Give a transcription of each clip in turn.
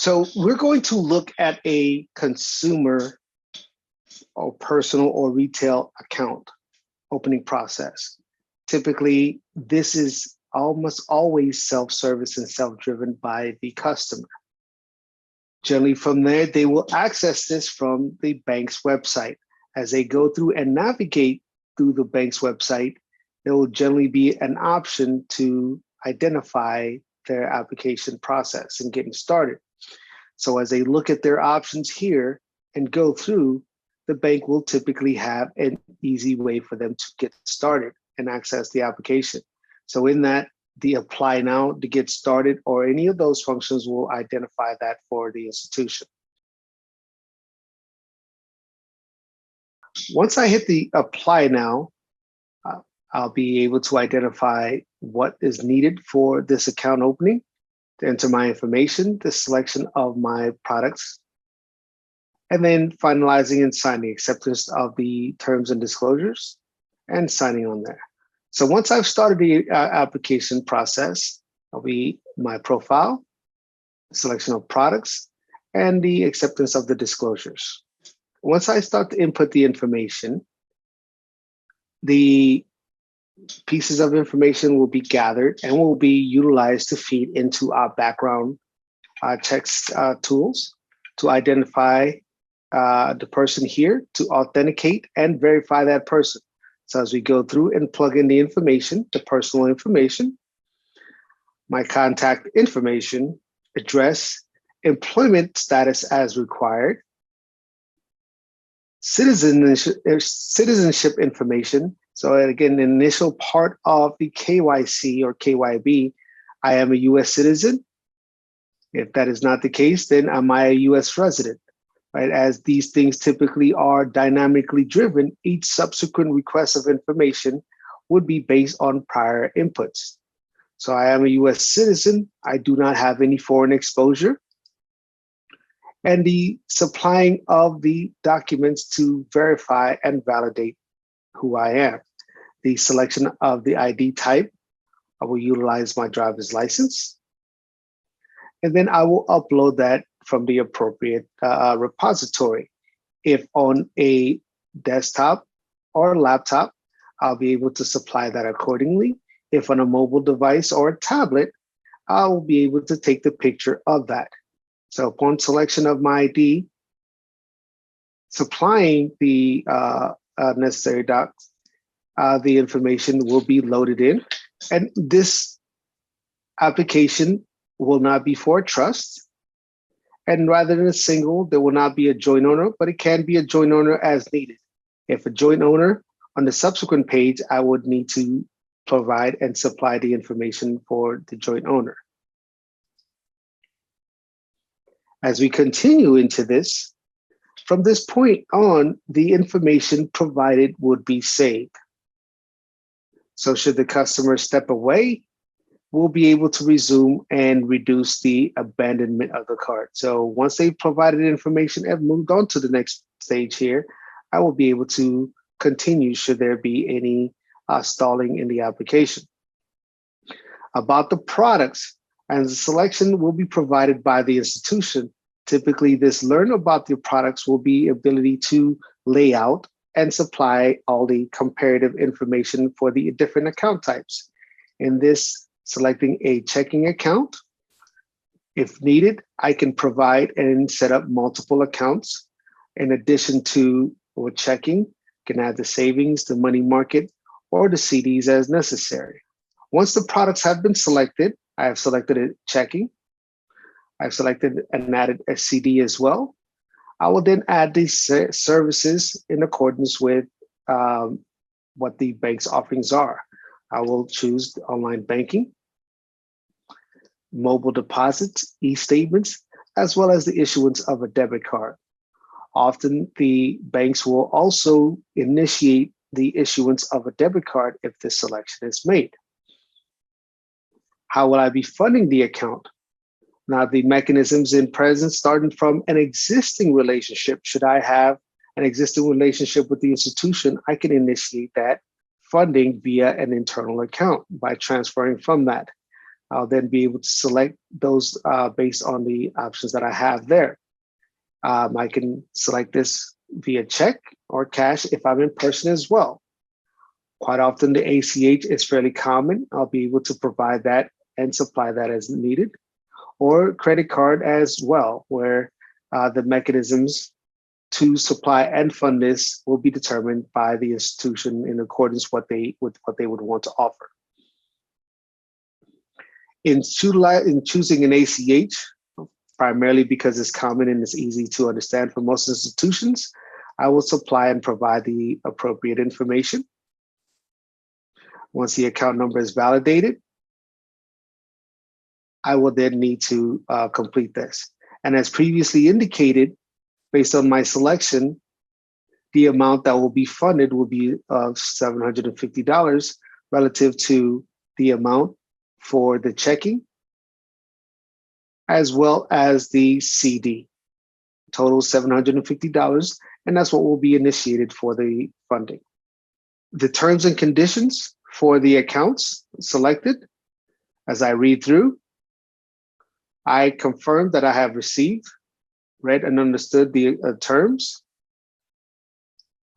So we're going to look at a consumer or personal or retail account opening process. Typically, this is almost always self-service and self-driven by the customer. Generally from there, they will access this from the bank's website. As they go through and navigate through the bank's website, there will generally be an option to identify their application process and getting started. So as they look at their options here and go through, the bank will typically have an easy way for them to get started and access the application. So in that, the apply now to get started or any of those functions will identify that for the institution. Once I hit the apply now, I'll be able to identify what is needed for this account opening, to enter my information, the selection of my products, and then finalizing and signing acceptance of the terms and disclosures and signing on there. So once I've started the application process, I'll be my profile, selection of products, and the acceptance of the disclosures. Once I start to input the information, the pieces of information will be gathered and will be utilized to feed into our background checks tools to identify the person here, to authenticate and verify that person. So as we go through and plug in the information, the personal information, my contact information, address, employment status as required, citizenship information. So again, the initial part of the KYC or KYB, I am a US citizen. If that is not the case, then am I a US resident? Right? As these things typically are dynamically driven, each subsequent request of information would be based on prior inputs. So I am a US citizen. I do not have any foreign exposure. And the supplying of the documents to verify and validate who I am. The selection of the ID type, I will utilize my driver's license. And then I will upload that from the appropriate repository. If on a desktop or laptop, I'll be able to supply that accordingly. If on a mobile device or a tablet, I will be able to take the picture of that. So upon selection of my ID, supplying the necessary docs, the information will be loaded in. And this application will not be for trust. And rather than a single, there will not be a joint owner, but it can be a joint owner as needed. If a joint owner, on the subsequent page, I would need to provide and supply the information for the joint owner. As we continue into this, from this point on, the information provided would be saved. So should the customer step away, we'll be able to resume and reduce the abandonment of the cart. So once they've provided information and moved on to the next stage here, I will be able to continue should there be any stalling in the application. About the products, and the selection will be provided by the institution. Typically, this learn about the products will be ability to lay out and supply all the comparative information for the different account types. In this, selecting a checking account. If needed, I can provide and set up multiple accounts. In addition to with checking, can add the savings, the money market, or the CDs as necessary. Once the products have been selected, I have selected a checking. I've selected and added a CD as well. I will then add these services in accordance with what the bank's offerings are. I will choose online banking, mobile deposits, e-statements, as well as the issuance of a debit card. Often the banks will also initiate the issuance of a debit card if this selection is made. How will I be funding the account? Now, the mechanisms in presence starting from an existing relationship. Should I have an existing relationship with the institution, I can initiate that funding via an internal account by transferring from that. I'll then be able to select those based on the options that I have there. I can select this via check or cash if I'm in person as well. Quite often the ACH is fairly common. I'll be able to provide that and supply that as needed, or credit card as well, where the mechanisms to supply and fund this will be determined by the institution in accordance with what they would want to offer. In choosing an ACH, primarily because it's common and it's easy to understand for most institutions, I will supply and provide the appropriate information. Once the account number is validated, I will then need to complete this. And as previously indicated, based on my selection, the amount that will be funded will be $750 relative to the amount for the checking, as well as the CD. Total $750, and that's what will be initiated for the funding. The terms and conditions for the accounts selected, as I read through, I confirm that I have received, read, and understood the terms.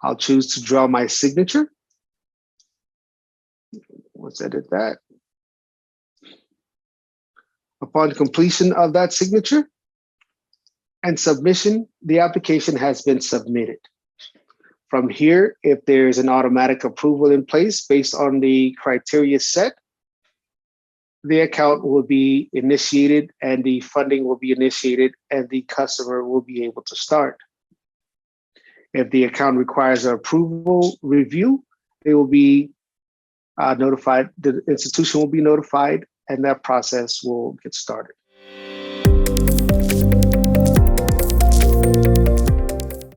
I'll choose to draw my signature. Let's edit that. Upon completion of that signature and submission, the application has been submitted. From here, if there's an automatic approval in place based on the criteria set, the account will be initiated and the funding will be initiated and the customer will be able to start. If the account requires an approval review, they will be notified, the institution will be notified, and that process will get started.